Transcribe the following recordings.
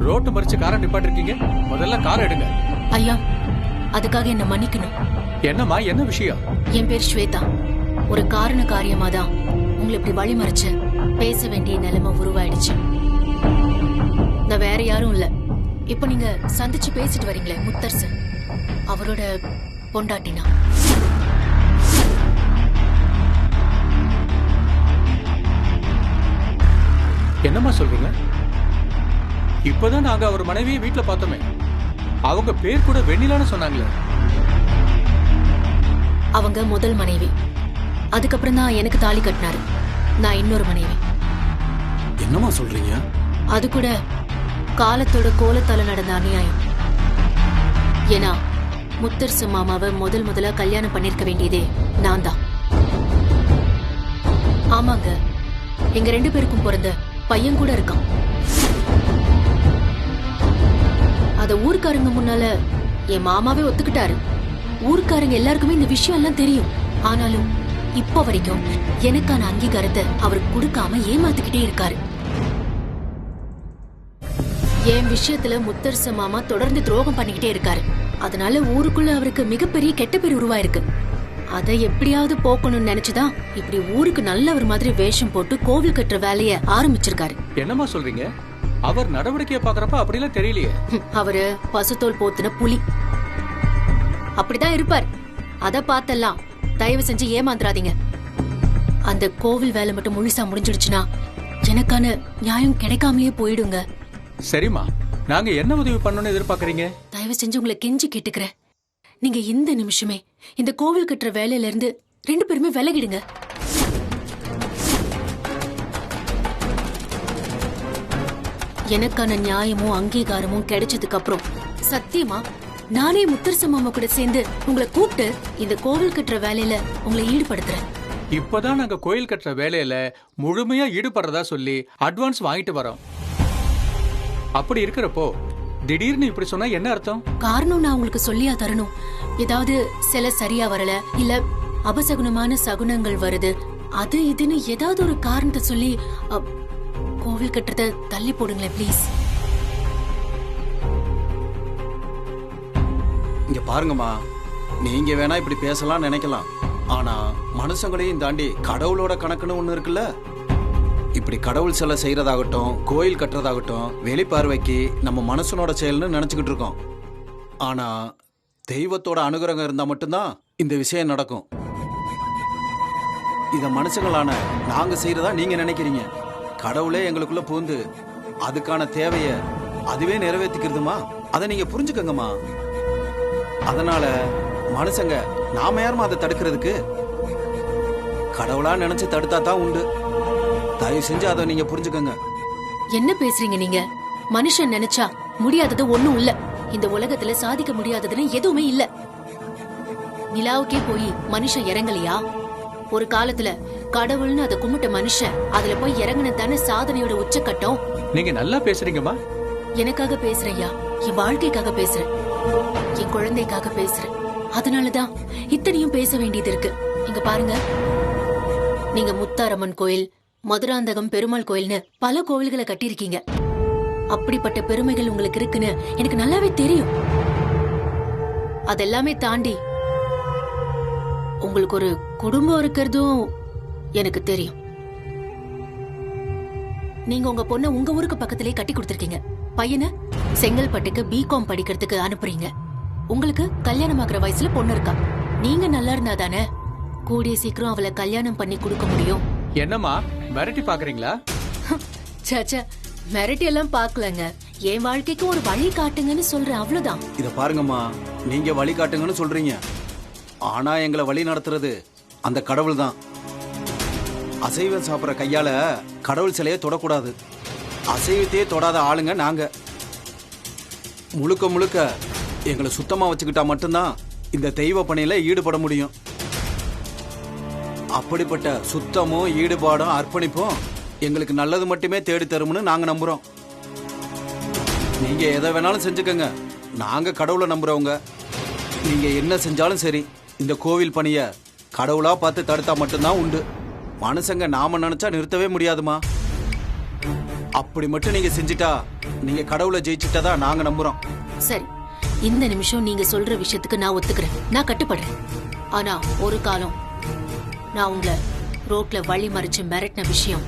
Road மறிச்சு காரை நிப்பாட்டிருக்கீங்க. முதல்ல காரை எடுங்க. ஐயா, அதுக்காக என்ன மன்னிக்கணும். என்னம்மா, என்ன விஷயம்? என் பேர் ஸ்வேதா. ஒரு காரண காரியமாதான் உங்களை இப்படி வழி மறைச்சு பேச வேண்டிய நிலைமை உருவாயிடுச்சு. நான் வேற யாரும் இல்ல, இப்ப நீங்க சந்திச்சு பேசிட்டு வரீங்களே முத்தரசன், அவரோட பொண்டாட்டினா. என்னம்மா சொல்றீங்க? இப்பதான் நாங்க அவர் மனைவியை வீட்டுல பார்த்தோமே. அவங்க பேர் கூட வெண்ணிலான்னு சொன்னாங்களே. அவங்க முதல் மனைவி. அதுக்கப்புறம் தான் எனக்கு தாலி கட்டினாரு. நான் இன்னொரு மனைவி. என்னம்மா சொல்றீங்க? அது கூட காலத்தோட கோலத்தால நடந்த அநியாயம். ஏன்னா முத்தரசு மாமாவை முதல்ல கல்யாணம் பண்ணிருக்க வேண்டியதே நான் தான். ஆமாங்க, எங்க 2 பேருக்கும் பிறந்த பையன் கூட இருக்கான். அத ஊர்க்காரங்க முன்னால என் மாமாவே ஒத்துக்கிட்டாரு. ஊர்க்காரங்க எல்லாருக்குமே இந்த விஷயம் எல்லாம் தெரியும். ஆனாலும் இப்ப வரைக்கும் எனக்கான அங்கீகாரத்தை அவர் கொடுக்காம ஏமாத்திக்கிட்டே இருக்காரு. என் விஷயத்துல முத்தரசு மாமா தொடர்ந்து துரோகம் பண்ணிக்கிட்டே இருக்காரு. அதனால ஊருக்குள்ள அவருக்கு மிகப்பெரிய கெட்ட பேர் உருவாயிருக்கு. அதை எப்படியாவது போக்கணும்னு நினைச்சுதான் இப்படி ஊருக்கு நல்ல ஒரு மாதிரி வேஷம் போட்டு கோவில் கட்டுற வேலைய ஆரம்பிச்சிருக்காரு. என்னம்மா சொல்றீங்க? அவர் நடவடிக்கையை பாக்குறப்ப அப்படிலாம் தெரியலையே. அவரு பசுத்தோல் போத்துன புலி அப்படிதான் இருப்பார். அத பார்த்தெல்லாம் தயவு செஞ்சு ஏமாந்துராதீங்க. அந்த கோவில் வேலை மட்டும் முழுசா முடிஞ்சிடுச்சுன்னா எனக்கான நியாயம் கிடைக்காமலே போயிடுங்க. சரிம்மா, நாங்க என்ன உதவி பண்ணணும்னு எதிர்பார்க்கறீங்க? தயவு செஞ்சு உங்களை கெஞ்சி கேட்டுக்கிறேன். நீங்க இந்த நிமிஷமே இந்த கோவில் கட்டுற வேலையில இருந்து 2 பேருமே விலகிடுங்க. எனக்கான நியாயமும் அங்கீகாரமும் கிடைச்சதுக்கு அப்புறம் சத்தியமா நானே முத்தரசு மாமா கூட சேர்ந்து உங்களை கூப்பிட்டு இந்த கோவில் கட்டுற வேலையில உங்களை ஈடுபடுத்துறேன். இப்பதான் நாங்க கோயில் கட்டுற வேலையில முழுமையா ஈடுபடுறதா சொல்லி அட்வான்ஸ் வாங்கிட்டு வரோம். அப்படி இருக்கிறப்போ திடீர்னு இப்படி சொன்னா என்ன அர்த்தம்? காரணம் நான் உங்களுக்கு சொல்லியா தரணும்? ஏதாவது சில சரியா வரல, இல்ல அபசகுனமான சகுனங்கள் வருது, அது இதுன்னு ஏதாவது ஒரு காரணத்தை சொல்லி கோவில் கட்டுறத தள்ளி போடுங்களேன் ப்ளீஸ். இங்க பாருங்கம்மா, நீங்க வேணா இப்படி பேசலாம் நினைக்கலாம். ஆனா மனுஷங்களையும் தாண்டி கடவுளோட கணக்குன்னு ஒண்ணு இருக்குல்ல. இப்படி கடவுள் சிலை செய்யறதாகட்டும், கோயில் கட்டுறதாகட்டும், வெளிப்பார்வைக்கு நம்ம மனுஷனோட செயல்னு நினைச்சுக்கிட்டு இருக்கோம். ஆனா தெய்வத்தோட அனுகிரகம் இருந்தா மட்டும்தான் இந்த விஷயம் நடக்கும். இத மனுஷங்களான நாங்க செய்யறதா நீங்க நினைக்கிறீங்க. கடவுளே எங்களுக்குள்ள பூந்து அதுக்கான தேவைய அதுவே நிறைவேற்றிக்கிறதுமா. அதை நீங்க புரிஞ்சுக்கங்கம்மா. அதனால மனுஷங்க நாம யாருமா அதை தடுக்கிறதுக்கு? கடவுளா நினைச்சு தடுத்தா தான் உண்டு. தயவு செஞ்சு அதை நீங்க புரிஞ்சுக்கங்க. என்ன பேசுறீங்க நீங்க? மனுஷன் நினைச்சா முடியாதது ஒண்ணும் இல்ல. இந்த உலகத்துல சாதிக்க முடியாததுன்னு எதுவுமே இல்ல. நிலாவுக்கே போய் மனுஷன் இறங்கலையா? ஒரு காலத்துல கடவுள்னு அதை கும்பிட்ட மனுஷன் அதுல போய் இறங்கின தானே சாதனையோட உச்சக்கட்டம். நீங்க நல்லா பேசுறீங்கம்மா. எனக்காக பேசுறையா? என் வாழ்க்கைக்காக பேசுறேன், என் குழந்தைக்காக பேசுறேன். அதனாலதான் இத்தனையும் பேச வேண்டியது இருக்கு. இங்க பாருங்க, நீங்க முத்தாரம்மன் கோயில், மதுராந்தகம் பெருமாள் கோயில்னு பல கோவில்களை கட்டியிருக்கீங்க. அப்படிப்பட்ட பெருமைகள் உங்களுக்கு இருக்குன்னு எனக்கு நல்லாவே தெரியும். அதெல்லாமே தாண்டி உங்களுக்கு ஒரு குடும்பம் இருக்கிறதும் எனக்கு தெரியும். நீங்க உங்க பொண்ண உங்க ஊருக்கு பக்கத்திலேயே கட்டி கொடுத்திருக்கீங்க. பையனை செங்கல்பட்டுக்கு பிகாம் படிக்கிறதுக்கு அனுப்புறீங்க. உங்களுக்கு கல்யாணம் ஆகிற வயசுல பொண்ணு இருக்கா. நீங்க நல்லா இருந்தா தானே கூடிய சீக்கிரம் அவளை கல்யாணம் பண்ணி கொடுக்க முடியும். என்னம்மா மிரட்டி பாக்குறீங்களா? சாச்சா, மிரட்டி எல்லாம் பாக்கலங்க. என் வாழ்க்கைக்கு ஒரு வழி காட்டுங்கன்னு சொல்றேன், அவ்வளவுதான். இத பாருங்கம்மா, நீங்க வழி காட்டுங்கன்னு சொல்றீங்க. ஆனா எங்களை வழி நடத்துறது அந்த கடவுள் தான். அசைவம் சாப்பிட்ற கையால கடவுள் சிலையை தொடக்கூடாது. அசைவத்தையே தொடாத ஆளுங்க நாங்க. முழுக்க முழுக்க எங்களை சுத்தமா வச்சுக்கிட்டா மட்டும்தான் இந்த தெய்வ பணியில ஈடுபட முடியும். அப்படிப்பட்ட சுத்தமும் ஈடுபாடும் அர்ப்பணிப்பும் எங்களுக்கு நல்லது மட்டுமே தேடி தரும்னு நாங்க நம்புறோம். நீங்க எதை வேணாலும் செஞ்சுக்கங்க, நாங்க கடவுளை நம்புறவங்க. நீங்க என்ன செஞ்சாலும் சரி, இந்த கோவில் பணிய கடவுளா பார்த்து தடுத்தா மட்டும்தான் உண்டு. மனுஷங்க நாம நினைச்சா நிறுத்தவே முடியாதுமா. அப்படி மட்டும் நீங்க செஞ்சிட்டா நீங்க கடவுளை ஜெயிச்சுட்டதா நாங்க நம்புறோம். சரி, இந்த நிமிஷம் நீங்க சொல்ற விஷயத்துக்கு நான் ஒத்துக்கிறேன், நான் கட்டுப்படுறேன். ஆனா ஒரு காலம் நான் உங்களை ரோட்ல வழி மறிச்சு மிரட்டின விஷயம்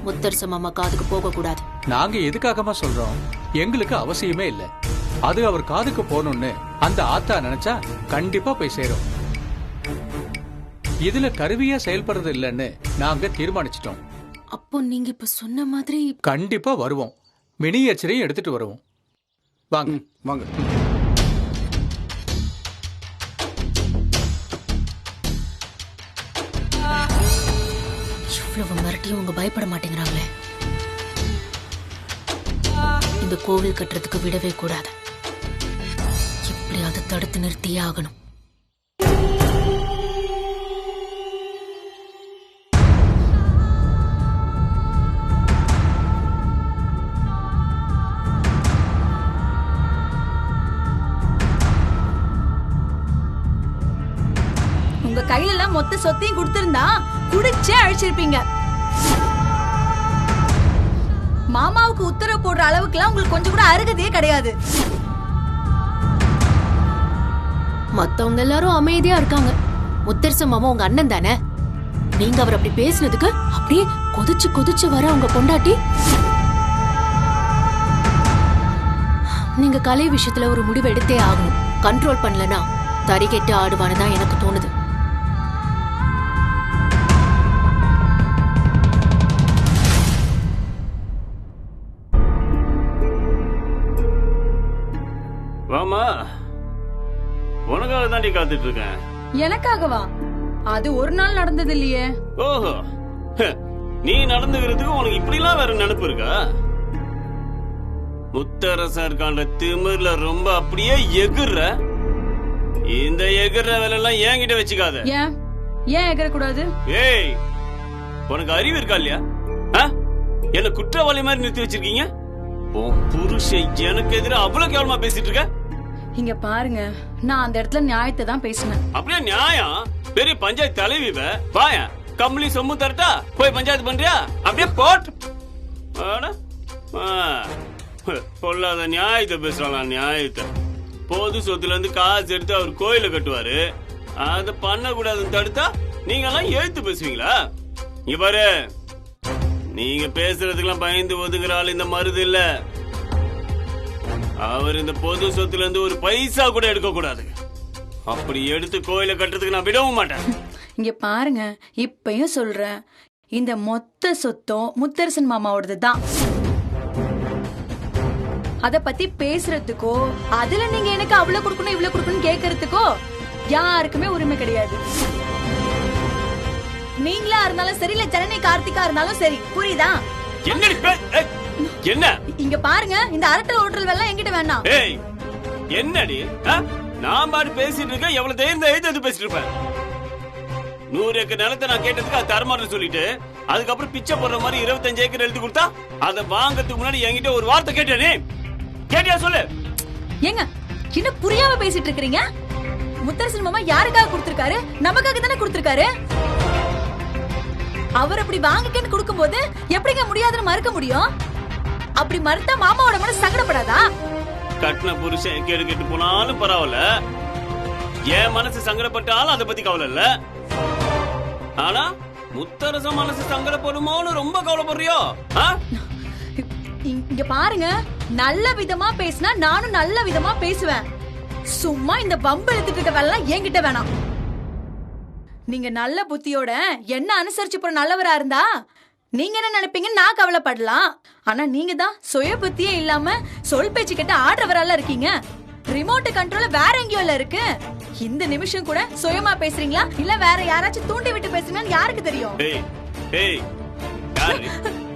முத்தரச மாமா காதுக்கு போக கூடாது. நாங்க எதுக்காகமா சொல்றோம்? எங்களுக்கு அவசியமே இல்ல. அது அவர் காதுக்கு போகணும்னு அந்த ஆத்தா நினைச்சா கண்டிப்பா போய் சேரும். இதுல கருவியா செயல்படுறது இல்லைன்னு நாங்க தீர்மானிச்சிட்டோம். அப்போ நீங்க இப்ப சொன்ன மாதிரி கண்டிப்பா வருவோம். மினியேச்சரையும் எடுத்துட்டு வருவோம். வாங்க வாங்க. இவ்வளவு மிரட்டியும் உங்க பயப்பட மாட்டேங்கிறாங்களே. இந்த கோவில் கட்டுறதுக்கு விடவே கூடாது. எப்படியாவது தடுத்து நிறுத்தியே ஆகணும். உங்க கையில எல்லாம் மொத்த சொத்தையும் கொடுத்திருந்தா குடிச்சே அழிச்சிருப்பீங்க. மாமாவுக்கு உத்தரவு போடுற அளவுக்குலாம் உங்களுக்கு கொஞ்சம் கூட அருகதையே கிடையாது. மத்தவங்க எல்லாரும் அமைதியா இருக்காங்க. முத்தரச மாமா உங்க அண்ணன் தானே. நீங்க அவர் அப்படி பேசினதுக்கு அப்படியே கொதிச்சு கொதிச்சு வர உங்க பொண்டாட்டி. நீங்க கலை விஷயத்துல ஒரு முடிவு எடுத்தே ஆகணும். கண்ட்ரோல் பண்ணலனா தறி கெட்டு ஆடுவான்னு தான் எனக்கு தோணுது. வாமா, உனக்காக தாண்டி காத்துட்டு இருக்கேன். எனக்காகவா? அது ஒரு நாள் நடந்தது இல்லையே. ஓஹோ, நீ நடந்துக்கிறதுக்கு உனக்கு இப்படி எல்லாம் வேற நினைப்பு இருக்கா? முத்தரசன் இருக்கான்ற திமிர்ல ரொம்ப அப்படியே எகுற. இந்த எகுற வேலை எல்லாம் என்கிட்ட வச்சுக்காத. ஏன் ஏன் எகர கூடாது? ஏய், உனக்கு அறிவு இருக்கா இல்லையா? என்ன குற்றவாளி மாதிரி நிறுத்தி வச்சிருக்கீங்க. உன் புருஷன் எனக்கு எதிராக அவ்வளவு கேவலமா பேசிட்டு இருக்க. இங்க பாருங்க, நான் அந்த இடத்துல நியாயத்தை தான் பேசினேன். அப்படியே நியாயம்? பெரிய பஞ்சாயத்து தலைவி வாய கம்பளி சொம்மு தரட்டா போய் பஞ்சாயத்து பண்றியா? அப்படியே போட் பொல்லாத நியாயத்தை பேசுறான். நியாயத்தை பொது சொத்துல இருந்து காசு எடுத்து அவர் கோயில கட்டுவாரு. அத பண்ண கூடாதுன்னு தடுத்தா நீங்க எல்லாம் எழுத்து பேசுவீங்களா? இங்க பாரு, நீங்க பேசுறதுக்கெல்லாம் பயந்து ஒதுங்குற ஆள் இந்த மருது இல்ல. அவர் இந்த பொது சொத்துல இருந்து ஒரு பைசா கூட எடுக்க கூடாது. அப்படி எடுத்து கோயில கட்டுறதுக்கு நான் விடவும் மாட்டேன். இங்க பாருங்க, இப்பயும் சொல்றேன், இந்த மொத்த சொத்தும் முத்தரசன் மாமாவோடது தான். அத பத்தி பேசுறதுக்கோ அதுல நீங்க எனக்கு அவ்வளவு கொடுக்கணும் இவ்வளவு கொடுக்கணும் கேக்குறதுக்கோ யாருக்குமே உரிமை கிடையாது. நீங்களா இருந்தாலும் சரி, இல்ல ஜனனி கார்த்திகா இருந்தாலும் சரி, புரியுதா? என்ன இங்க பாருங்க, இந்த அரட்டல் ஓட்டல் எல்லாம் என்கிட்ட வேண்டாம். ஏய், என்னடி நான் பாட்டு பேசிட்டு இருக்கேன். எவ்வளவு தைரியம் எழுதி பேசிட்டு இருப்பேன். 100 ஏக்கர் நிலத்தை நான் கேட்டதுக்கு அது தரமாட்டேன்னு சொல்லிட்டு அதுக்கப்புறம் பிச்சை போடுற மாதிரி 25 ஏக்கர் எழுதி கொடுத்தா அதை வாங்கறதுக்கு முன்னாடி என்கிட்ட ஒரு வார்த்தை கேட்டேனே. கேட்டியா சொல்லு. ஏங்க என்ன புரியாம பேசிட்டு இருக்கீங்க? முத்தரசன் மாமா யாருக்காக கொடுத்திருக்காரு? நமக்காக தானே கொடுத்திருக்காரு. அவர் அப்படி வாங்கிக்கன்னு கொடுக்கும்போது எப்படிங்க முடியாதுன்னு மறுக்க முடியும்? அப்படி மறுத்தா மாமாவோட மனசு சங்கடப்படாதா? கட்டின புருஷன் கேடு கெட்டு போனாலும் பரவாயில்ல, என் மனசு சங்கடப்பட்டாலும் அதை பத்தி கவலை இல்ல. ஆனா முத்தரச மனசு சங்கடப்படுமோன்னு ரொம்ப கவலைப்படுறியோ? இங்க பாருங்க, நல்ல விதமா பேசினா நானும் நல்ல விதமா பேசுவேன். சும்மா இந்த பம்பு எடுத்துட்டு இருக்க வேலை என்கிட்ட வேணாம். நீங்க நல்ல புத்தியோட என்ன அனுசரிச்சு போற நல்லவரா இருந்தா நீங்க என்ன நினைப்பீங்கன்னு நான் கவலைப்படலாம். ஆனா நீங்க தான் சுய புத்தியே இல்லாம சொல் பேச்சு கேட்டு ஆடுறவரால இருக்கீங்க. ரிமோட் கண்ட்ரோல வேற எங்கேயோ இருக்கு. இந்த நிமிஷம் கூட சுயமா பேசுறீங்களா இல்ல வேற யாராச்சும் தூண்டி விட்டு பேசுறீங்கன்னு யாருக்கு தெரியும்?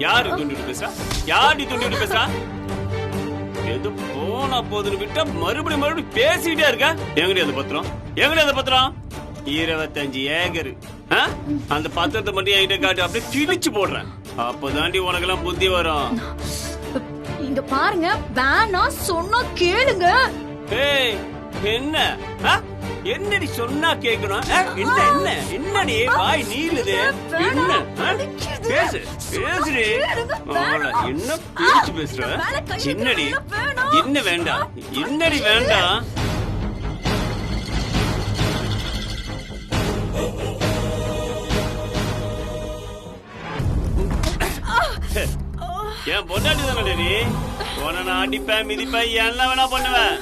யாரு தூண்டி பேசுறா? யாரு தூண்டி பேசுறா? எது போனா போதுன்னு விட்டா மறுபடியும் பேசிட்டே இருக்க. எங்கடி அந்த பத்திரம்? எங்கடி அந்த பத்திரம்? 25 ஏக்கர். அந்த பத்திரத்தை மட்டும் என்கிட்ட காட்டு, அப்படியே கிழிச்சு போடுறேன். அப்பதாண்டி உனக்கெல்லாம் புத்தி வரும். இங்க பாருங்க, வேணாம் சொன்னா கேளுங்க. என்ன என்னடி சொன்னா கேட்கணும்? என்ன என்ன என்னடி வாய் நீளுது? என்ன பேசு பேசுடி. அவள என்ன பேச்சு பேசுற? என்னடி என்ன வேண்டாம்? என்னடி வேண்டாம்? என் பொண்டாட்டி தானே நீ? உன நான் அடிப்பேன் மிதிப்பேன் எல்லாம் வேணா பண்ணுவேன்.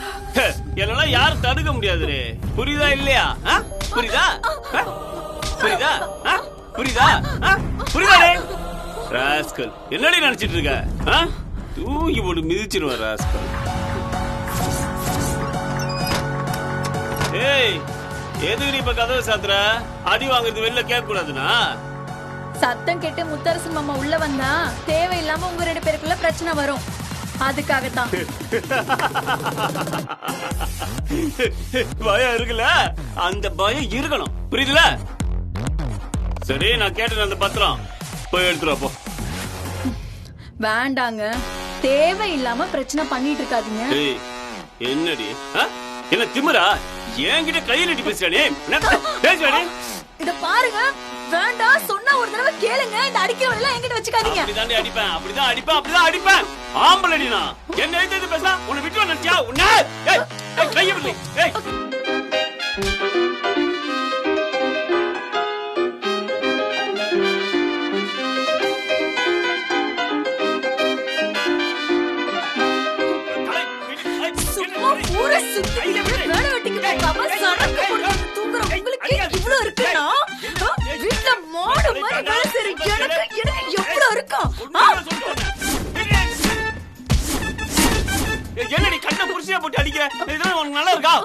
என்னால யாரும் தடுக்க முடியாது. புரியுதா இல்லையா? புரியுதா? புரியுதா? புரியுதா? புரியுதா? ராஸ்கல் என்னடி நினைச்சிட்டு இருக்க? தூக்கி போட்டு மிதிச்சிருவேன் ராஸ்கல். ஏய் எதுக்கு இப்ப கதவை சாத்துற? அடி வாங்குறது வெளில கேட்க கூடாதுன்னா? சத்தம் கேட்டு முத்தரசு மாமா உள்ள வந்தா தேவையில்லாம உங்க 2 பேருக்குள்ள பிரச்சனை வரும். அதுக்காகத்தான். பயம் இருக்குல்ல? அந்த பயம் இருக்கணும். புரியுதுல? சரி நான் கேட்டேன் அந்த பத்திரம் போய் எடுத்துரு. போ. வேண்டாங்க, தேவையில்லாம பிரச்சனை பண்ணிட்டு இருக்காதீங்க. ஏய் என்னடி என்ன திமிரா? என்கிட்ட கையில் அடி பேசுறானே பேசுவானே. இத பாருங்க, வேண்டாம் சொன்னா ஒரு தடவை கேளுங்க. இந்த அடிக்கிறவங்க எல்லாம் என்கிட்ட வச்சுக்காதீங்க. அப்படிதான் அடிப்பேன், அப்படிதான் அடிப்பேன், அப்படிதான் அடிப்பேன். ஆம்பளடி நான் என்ன எழுதி பேச உன்னை விட்டு நினைச்சியா? உன்னை கையை விடு. ஏய் ஊரை சுத்தி வேலை வெட்டிக்கு போகாம சரக்கு குடிச்சு தூங்குற உங்களுக்கு இவ்வளவு இருக்குன்னா, வீட்டுல மாடு மாதிரி வேலை செய்ற எனக்கு எவ்வளவு இருக்கும்? என்னடி கண்ண புரிசியா போட்டு அடிக்கிற? இதெல்லாம் உனக்கு நல்லா இருக்கா?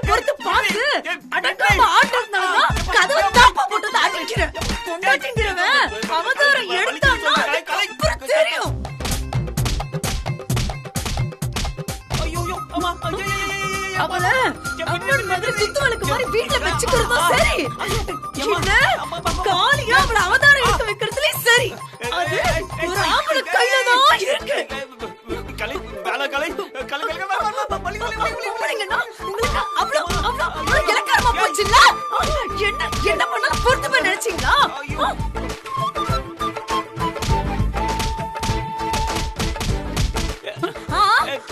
பொறுத்து பாத்து அடங்காம ஆட்டதுனால கதவை தாப்பா போட்டு அடிக்கிறேன். பொண்டாட்டிங்கிறவன் அவதாரம் எடுத்தான்னா அப்புறம் தெரியும். அவளை அவளோட மாதிரி குத்துவளுக்கு மாதிரி வீட்டுல வச்சுக்கிறதும் சரி, இல்ல காலியா அவளை அவதாரம் எடுத்து வைக்கிறதுல சரி. அது ஒரு ஆம்பளை கையில தான் இருக்கு. உங்களுக்கு அவ்வளவு இலக்காரமா போச்சுல்ல? என்ன பண்ணாலும் பொறுத்து போய் நினைச்சீங்களா?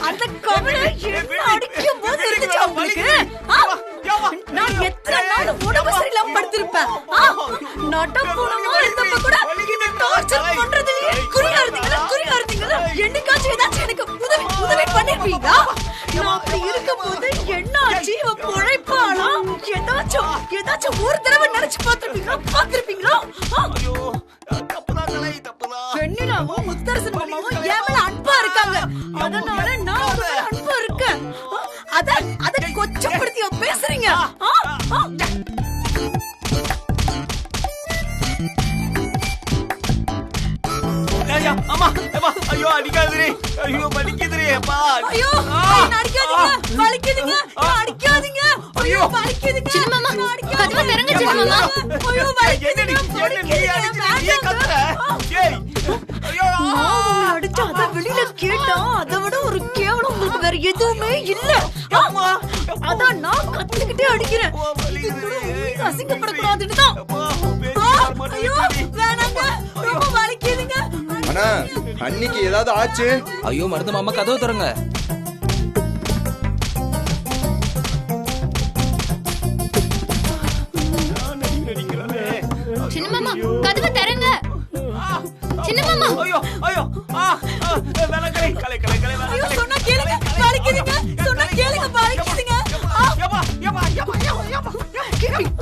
அந்த கவலை என்ன அடிக்கும் போது இருந்துச்சு உங்களுக்கு? நான் எத்தனை நாள் உடம்பு சரியில்லாம படுத்திருப்பேன். நடப்புணமா இருந்தப்ப கூட டார்ச்சர் பண்றதுலயே குறியா இருந்தீங்களா? என்னைக்காச்சும் ஏதாச்சும் எனக்கு உதவி பண்ணிருப்பீங்களா? நான் அப்படி இருக்கும் போது என்ன ஆச்சு? இவ பொழைப்பாளா? ஏதாச்சும் ஒரு தடவை நினைச்சு பாத்திருப்பீங்களா? வெண்ணிலாவும் முத்தரசன் மாமாவும் என் மேல அன்பா இருக்காங்க. அதனால நான் ஒரு அன்பா இருக்கேன். அத கொச்சப்படுத்தியா பேசுறீங்க? அம்மா ஐயோ அடிக்காதே. ஐயோ வலிக்குதுரே. அப்பா ஐயோ அடிக்காதீங்க, வலிக்குதுங்க. அடிக்காதீங்க. ஐயோ வலிக்குதுங்க. சின்ன மாமா கதவை திறங்க. சின்ன மாமா ஐயோ வலிக்குதுங்க. அடிச்சா அத வெளியில கேட்டா அதை விட ஒரு கேவலம் உங்களுக்கு வேற எதுவுமே இல்ல. அதான் நான் கத்துக்கிட்டே அடிக்கிறேன். இது கூட உங்களுக்கு அசிங்கப்படக்கூடாதுன்னு தான். ஐயோ வேணாங்க, ரொம்ப வலிக்குதுங்க. அண்ணா அன்னைக்கு ஏதாவது ஆச்சு? ஐயோ மருந்து மாமா கதவு திறங்க. சின்ன மாமா கதவை திறங்க. சின்ன மாமா ஐயோ வேலை கலை ஐயோ சொன்னா கேளுங்க, வலிக்குதுங்க. சொன்னா கேளுங்க, வலிக்குதுங்க.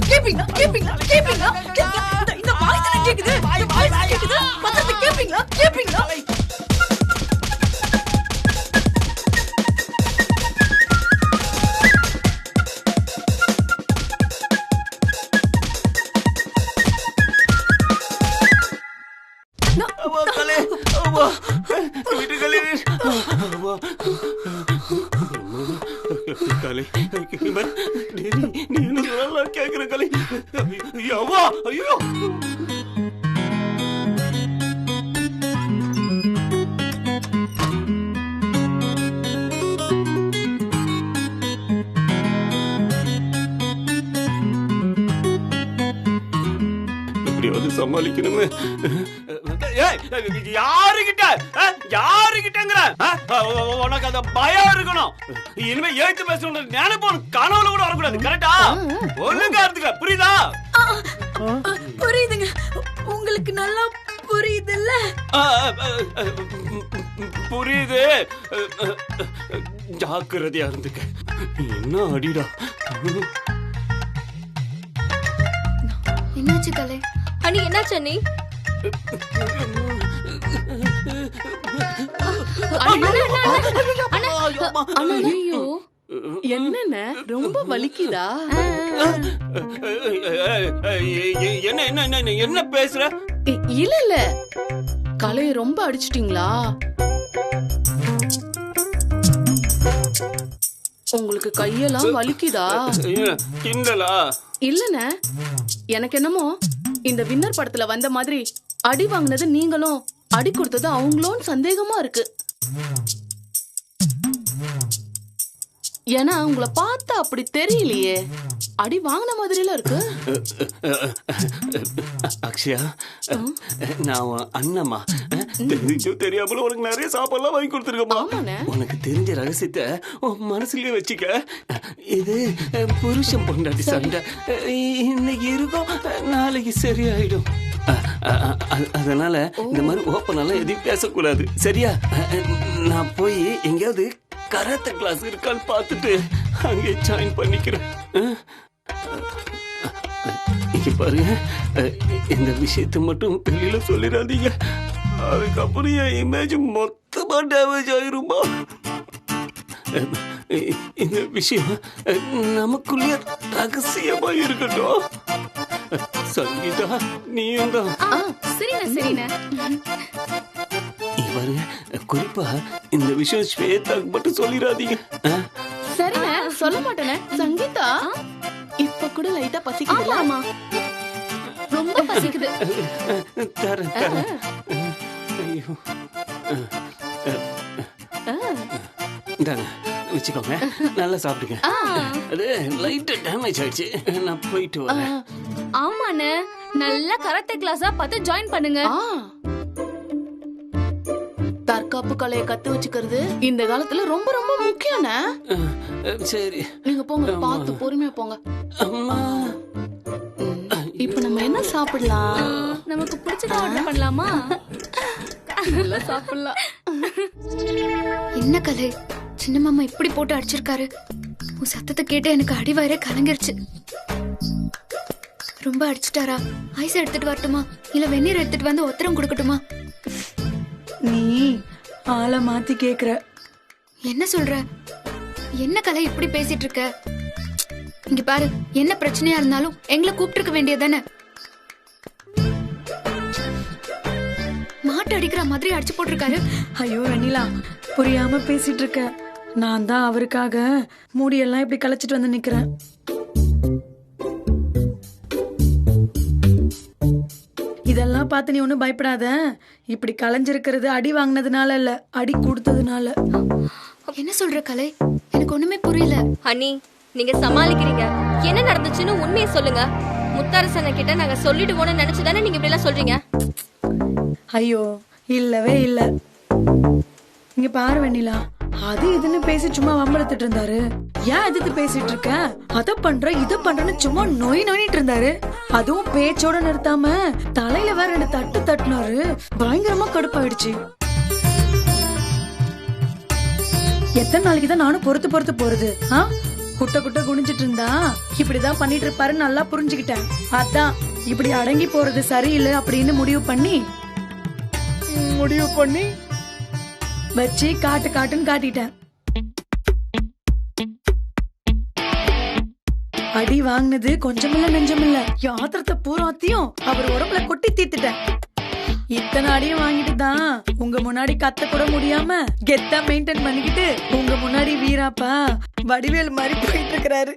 கேப்பீங்களா? இந்த வாய் தானே கேக்குது. பத்திரத்தை கேப்பீங்களா? கலை நீ என்ன சொல்லலாம் கேக்குற கலை. ஐயோ எப்படியாவது சமாளிக்கணுமே. யாருகிட்டங்கிற உனக்கு அந்த பயம் இருக்கணும். இனிமே எழுத்து பேசணும் நினைப்பு கனவுல கூட வரக்கூடாது. கரெக்டா? ஒழுங்கா இருந்துக்க. புரியுதா? புரியுதுங்க. உங்களுக்கு நல்லா புரியுதுல்ல? புரியுது. ஜாக்கிரதையா இருந்துக்க. என்ன அடிடா. என்னாச்சு கலை? அண்ணி என்னாச்சு அண்ணி? என்னென்ன ரொம்ப வலிக்குதா? என்ன என்ன என்ன பேசுற? இல்ல இல்ல, கலையை ரொம்ப அடிச்சிட்டீங்களா? உங்களுக்கு கையெல்லாம் வலிக்குதா? கிண்டலா? இல்லண்ணே, எனக்கு என்னமோ இந்த வின்னர் படத்துல வந்த மாதிரி அடி வாங்கினது நீங்களும் அடி கொடுத்தது அவங்களோன்னு சந்தேகமா இருக்கு. ஏன்னா உங்களை பார்த்தா அப்படி தெரியலையே, அடி வாங்கின மாதிரில இருக்கு. அக்ஷயா, நான் அண்ணம்மா. தெரியாமல உனக்கு நிறைய சாப்பாடுலாம் வாங்கி கொடுத்துருக்கமா. உனக்கு தெரிஞ்ச ரகசியத்தை மனசுலயே வச்சுக்க. இது புருஷன் பொண்டாட்டி சண்டை. இன்னைக்கு இருக்கும், நாளைக்கு சரியாயிடும். அதனால இந்த மாதிரி ஓப்பனாலாம் எதையும் பேசக்கூடாது. சரியா? நான் போய் எங்கேயாவது கராத்தே கிளாஸ் இருக்கான்னு பார்த்துட்டு அங்கே ஜாயின் பண்ணிக்கிறேன். இங்க பாருங்க, இந்த விஷயத்தை மட்டும் வெளியில சொல்லிடாதீங்க. அதுக்கப்புறம் என் இமேஜ் மொத்தமா டேமேஜ் ஆயிருமா. இந்த விஷயம் நமக்குள்ளே ரகசியமா இருக்கட்டும். சங்கீதா, நீயும் தான். சரிண்ணே. பாருங்க, குறிப்பா இந்த விஷயம் ஸ்வேதாக்கு மட்டும் சொல்லிடாதீங்க. சரிண்ணே, சொல்ல மாட்டேனே. சங்கீதா, இப்ப கூட லைட்டா பசிக்குது. ஆமா, ரொம்ப பசிக்குது. தரேன். ஐயோ, இந்தாங்க வச்சுக்கோங்க, நல்லா சாப்பிடுங்க. அது லைட்டா டேமேஜ் ஆயிடுச்சு, நான் போயிட்டு வரேன். ஆமாண்ணே, நல்லா கராத்தே கிளாஸா பார்த்து ஜாயின் பண்ணுங்க. தற்காப்பு கலையை கத்து வச்சுக்கிறது இந்த காலத்துல ரொம்ப ரொம்ப முக்கியம்ண்ணே. சரி, நீங்க போங்க, பார்த்து பொறுமையா போங்க. அம்மா, இப்ப நம்ம என்ன சாப்பிடலாம்? நமக்கு பிடிச்சத ஆர்டர் பண்ணலாமா? எல்லாம் சாப்பிடலாம். என்ன கலை, சின்ன மாமா இப்படி போட்டு அடிச்சிருக்காரு. உன் சத்தத்தை கேட்டு எனக்கு அடிவயிறே கலங்கிருச்சு. ரொம்ப அடிச்சுட்டாரா? ஐஸ் எடுத்துட்டு வரட்டுமா, இல்ல வெந்நீர் எடுத்துட்டு வந்து ஒத்தரம் கொடுக்கட்டுமா? நீ ஆளை மாத்தி கேக்குற. என்ன சொல்ற? என்ன கலை இப்படி பேசிட்டு இருக்க? இங்க பாரு, என்ன பிரச்சனையா இருந்தாலும் எங்களை கூப்பிட்டுருக்க வேண்டியதானே. மாட்டு அடிக்கிற மாதிரி அடிச்சு போட்டிருக்காரு. ஐயோ வெண்ணிலா, புரியாம பேசிட்டு இருக்க. நான் தான் அவருக்காக மூடியெல்லாம் இப்படி கலைச்சிட்டு வந்து நிக்கிறேன். இதெல்லாம் பார்த்து நீ ஒன்னும் பயப்படாத. இப்படி கலைஞ்சிருக்கிறது அடி வாங்கினதுனால இல்ல, அடி கொடுத்ததுனால. என்ன சொல்ற கலை? எனக்கு ஒண்ணுமே புரியல. அண்ணி, நீங்க சமாளிக்கிறீங்க. என்ன நடந்துச்சுன்னு உண்மையை சொல்லுங்க. முத்தரசனை கிட்ட நாங்க சொல்லிடுவோம்னு நினைச்சுதானே நீங்க இப்படி எல்லாம் சொல்றீங்க? ஐயோ, இல்லவே இல்ல. இங்க பாரு வெண்ணிலா, அது இதுன்னு பேசி சும்மா வம்பளத்துட்டு இருந்தாரு. ஏன் எதிர்த்து பேசிட்டு இருக்க? அத பண்ற இத பண்றன்னு சும்மா நோயிட்டு இருந்தாரு. அதுவும் பேச்சோட நிறுத்தாம தலையில வேற 2 தட்டு தட்டினாரு. பயங்கரமா கடுப்பாயிடுச்சு. எத்தனை நாளைக்கு தான் நானும் பொறுத்து போறது? குட்ட குட்ட குனிஞ்சிட்டு இருந்தா இப்படிதான் பண்ணிட்டு இருப்பாரு, நல்லா புரிஞ்சுக்கிட்டேன். அதான் இப்படி அடங்கி போறது சரியில்லை அப்படின்னு முடிவு பண்ணி வச்சு காட்டுன்னு காட்டிட்டேன். அடி வாங்கினது கொஞ்சமில்ல நெஞ்சமில்ல, யாத்திரத்தை பூராத்தையும் அவர் உடம்புல கொட்டி தீர்த்துட்டேன். இத்தனை அடியும் வாங்கிட்டு தான் உங்க முன்னாடி கத்த கூட முடியாம கெத்தா மெயின்டைன் பண்ணிக்கிட்டு உங்க முன்னாடி வீராப்பா வடிவேல் மாதிரி போயிட்டு இருக்கிறாரு.